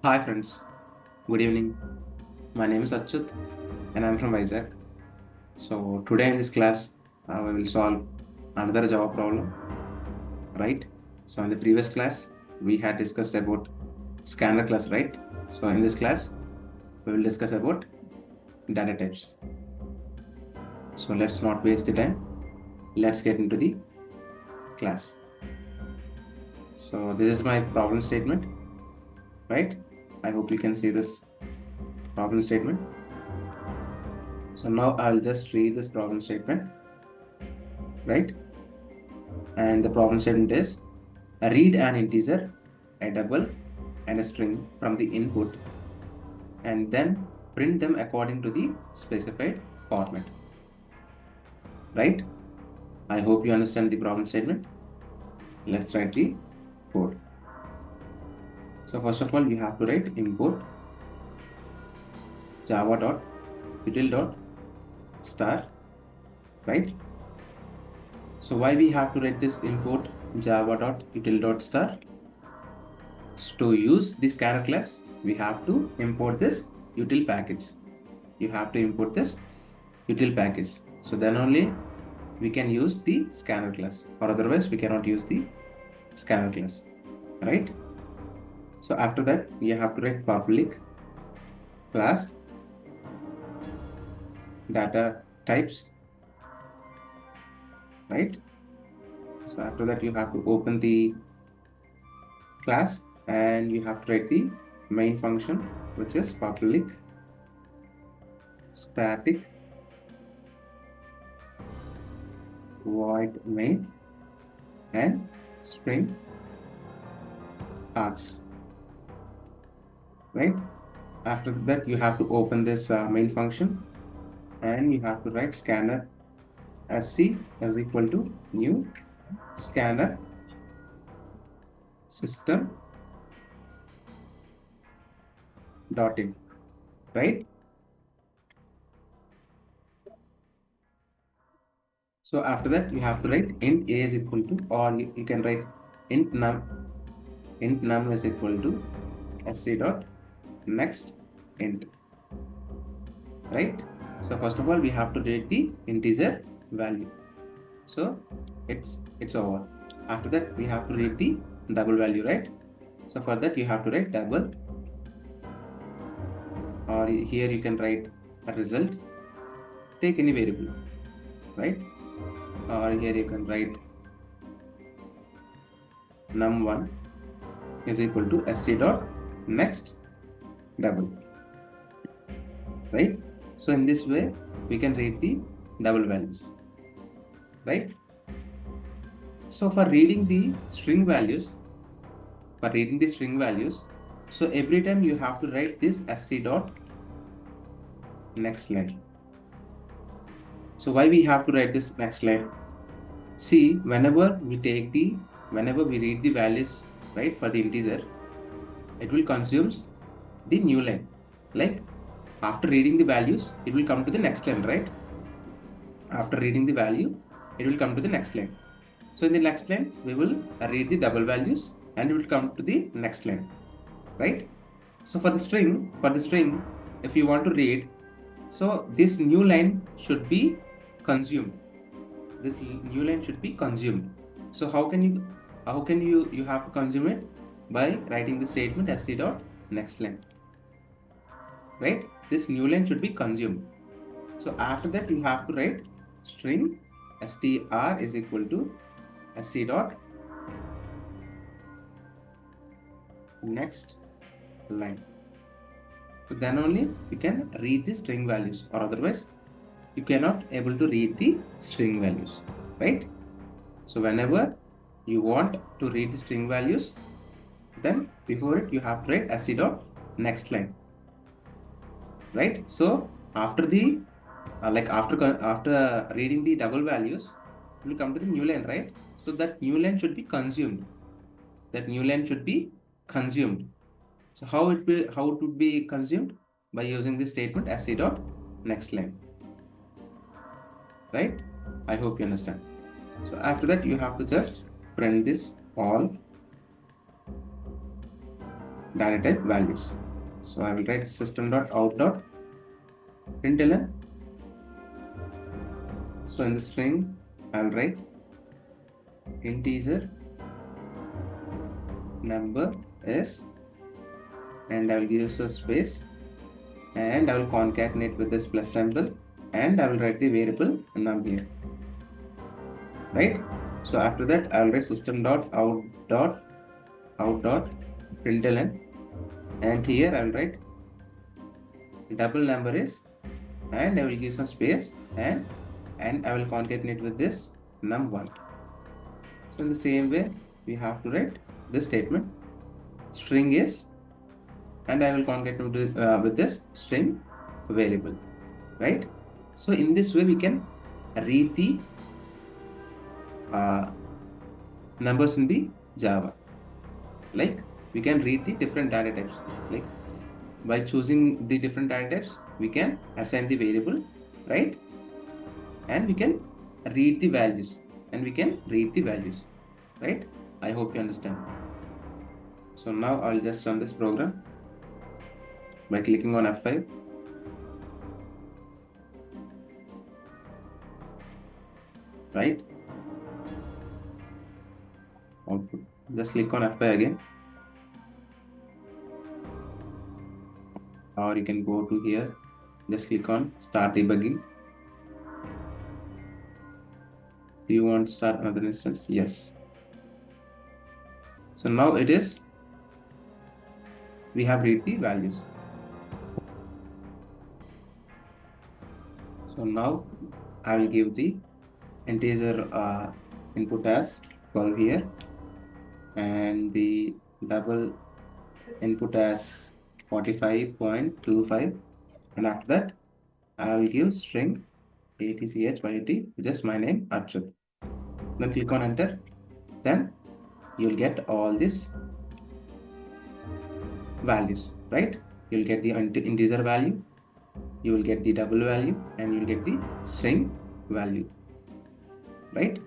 Hi friends, good evening. My name is Achyut and I'm from Vizag. So today in this class, we will solve another Java problem, right? So in the previous class, we had discussed about scanner class, right? So in this class, we will discuss about data types. So let's not waste the time. Let's get into the class. So this is my problem statement, right? I hope you can see this problem statement. So now I'll just read this problem statement, right? And the problem statement is read an integer, a double, and a string from the input and then print them according to the specified format. Right? I hope you understand the problem statement. Let's write the code. So first of all, you have to write import java.util.star, right? So why we have to write this import java.util.star? To use the scanner class, we have to import this util package. You have to import this util package. So then only we can use the scanner class, or otherwise we cannot use the scanner class, right? So after that, you have to write public class data types, right? So after that, you have to open the class and you have to write the main function, which is public static void main and string args, right? After that, you have to open this main function and you have to write scanner sc is equal to new scanner system dot in, right? So after that, you have to write int a is equal to, or you can write int num is equal to sc dot next int, right? So first of all, we have to write the integer value. So it's over. After that, we have to write the double value, right? So for that, you have to write double, or here you can write a result. Take any variable, right? Or here you can write num1 is equal to sc dot next double, right? So in this way, we can read the double values, right? So for reading the string values, so every time you have to write this sc dot next line. So why we have to write this next line? See, whenever we read the values, right, for the integer, it will consumes the new line. Like after reading the values, it will come to the next line, right? After reading the value, it will come to the next line. So in the next line, we will read the double values and it will come to the next line, right? So for the string, if you want to read, so this new line should be consumed. This new line should be consumed. So how can you have to consume it? By writing the statement sc dot next line, right? This new line should be consumed. So after that, you have to write string str is equal to sc dot next line. So then only you can read the string values, or otherwise you cannot able to read the string values, right? So whenever you want to read the string values, then before it you have to write sc dot next line, right? So after the after reading the double values, you will come to the new line, right? So that new line should be consumed. So how it would be consumed? By using the statement sc dot next line, right? I hope you understand. So after that, you have to just print this all, data type values. So I will write system.out.println. So in the string, I will write integer number is, and I will give a space, and I will concatenate with this plus symbol, and I will write the variable num here, right? So after that, I will write system.out.println, and here I will write double number is, and I will give some space, and I will concatenate with this num1. So in the same way, we have to write this statement, string is, and I will concatenate with this string variable, right? So in this way, we can read the numbers in the Java. Like we can read the different data types. Like by choosing the different data types, we can assign the variable, right? And we can read the values, right? I hope you understand. So now I'll just run this program by clicking on F5. Right? Output. Just click on F5 again. Or you can go to here. Just click on start debugging. Do you want to start another instance? Yes. So now it is, we have read the values. So now I will give the integer input as 12 here, and the double input as 45.25, and after that I will give string ATCH which is my name Archut. Then click on enter. Then you'll get all these values, right? You'll get the integer value, you will get the double value, and you'll get the string value, right?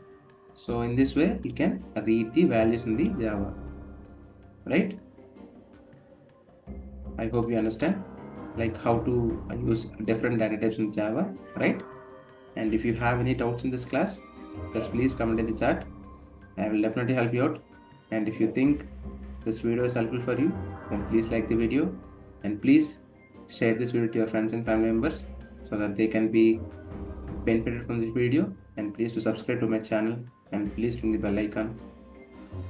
So in this way, you can read the values in the Java, right? I hope you understand like how to use different data types in Java, right? And if you have any doubts in this class, just please comment in the chat. I will definitely help you out. And if you think this video is helpful for you, then please like the video, and please share this video to your friends and family members so that they can be benefited from this video. And please to subscribe to my channel, and please ring the bell icon.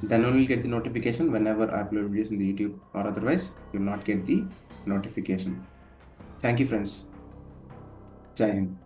Then only you'll get the notification whenever I upload videos in the YouTube, or otherwise you'll not get the notification. Thank you, friends. Jai Hind.